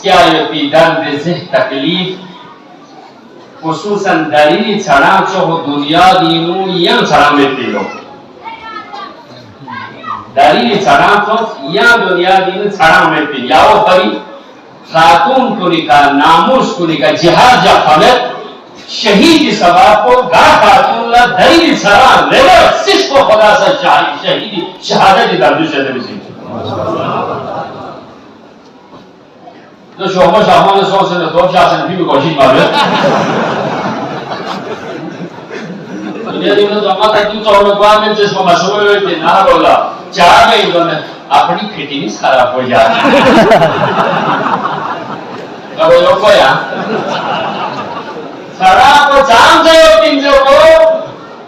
क्या ये दर्द से तकलीफ खुसूसन दलील छड़ा जो दुनिया दीनू यंग छड़ा में पीलो दलील छड़ा तो या दुनिया दीनू छड़ा में पी याओ बरी खातून को निका नामुस को निका जिहाद जा फलत शहीद सवाब को गा खातून ला दलील छड़ा लेवा सिस को खुदा सा शहीद शहादत दर्द से दे तो शोभा शामा ने सोच ने तो शासन भी कोशिश मार jadi itu sama tadi kalau gua minta sama semua itu nah bola cara itu nih अपनी फिटनेस खराब हो जाती है kalau apa ya खराब को जान जाए पिंजो को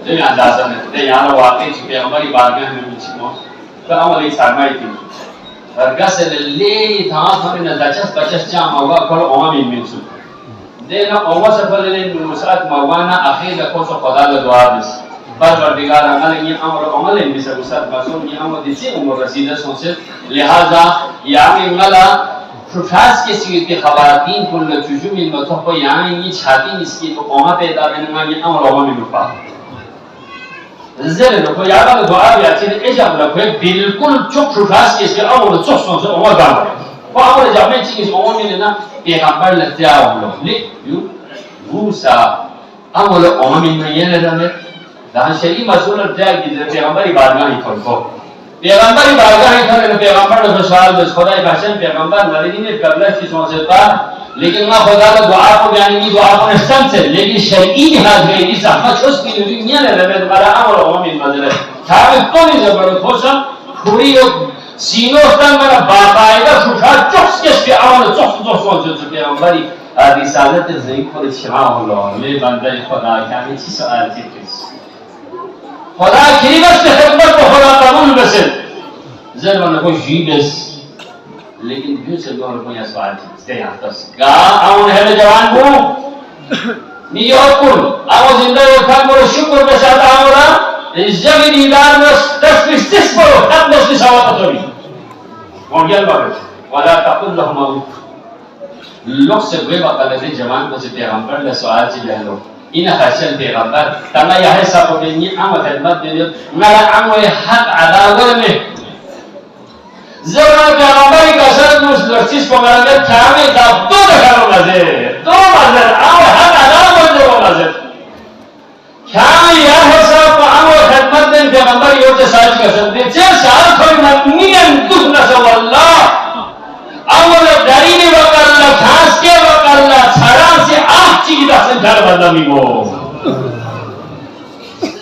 jadi alasan itu yang waktu itu yang hमारी बात में हम चिमो तो हमारी सामने थी harga selili था हमें न 50 jam होगा kalau orang minum देना अवश्य सफल ले मुसाद मवाना आखिर को सो खुदा का दुआ दिस पर वर्दिगार अमल ये अमर अमल इन से मुसाद मासूम ये अमर दिसे उमर रसीदा सोचे लिहाजा यानी मला फुफास के सीट के खवातीन कुल जुजू में मतलब यहाँ ये छाती इसकी तो कौमा पैदा करने में ये अमर अमल में रुपा ज़रूर तो यार वाला दुआ भी अच्छी है ऐसा मतलब है बिल्कुल चुप फुफास के इसके अमर चुप सोचे अमर काम वह अमर जब मैं चीज़ अमर में ना पैगंबर लगते हैं हम लोग ले यू रूसा हम लोग अमीन में ये नहीं रहते दान शरीफ मसूल जाए कि जब पैगंबर इबादत नहीं करते पैगंबर इबादत नहीं करते पैगंबर तो सवाल बस खुदा की भाषा पैगंबर मरीज़ ने कबला चीज़ों से था लेकिन वह खुदा का दुआ को बयान की दुआ को निश्चित से लेकिन शरीई हाथ में इस अहमद उस की दुनिया ने रहते तुम्हारा हम लोग अमीन मज़र है खाने तो नहीं ज़बरदस्त होशा खुरी और सीनों तक मेरा बाकायदा फुफा चुप्स के इसके आवाज़ चुप्स जो पैगंबरी रिसालत ज़ईक़ को इच्छा होलो ले बंदे खुदा क्या नहीं चीज़ आती है खुदा की बस खिदमत को खुदा कबूल बसे ज़रूर न कोई जीबस लेकिन फिर से दो रुपये अस्वाल चीज़ यहाँ तक गा आउन है ले जवान को नियोकुल आवाज़ इंदर उठा मोर शुक्र बेसाता आउरा जब दीदार में तस्वीर करो तब तस्वीर सवाल करोगी और क्या बात है वाला तकुल लहमाऊ लोग से वे बात करते जवान को से पैगंबर ले सवाल से बहलो इन हसन पैगंबर तला यह है सब के लिए आमद खिदमत दे मेरा आमद हक अदावत में जरा पैगंबर का सर मुस्लिम को मेरा क्या में दो करो मजे दो मजे आमद हक अदावत दो मजे क्या यह है सब आमद खिदमत दे पैगंबर यो से साज का संदेश से साल कोई मनियन दुख न सवाल्ला आमद डरी ने वकल्ला खास के वकल्ला छड़ा से आठ चीज का संचार बदलामी वो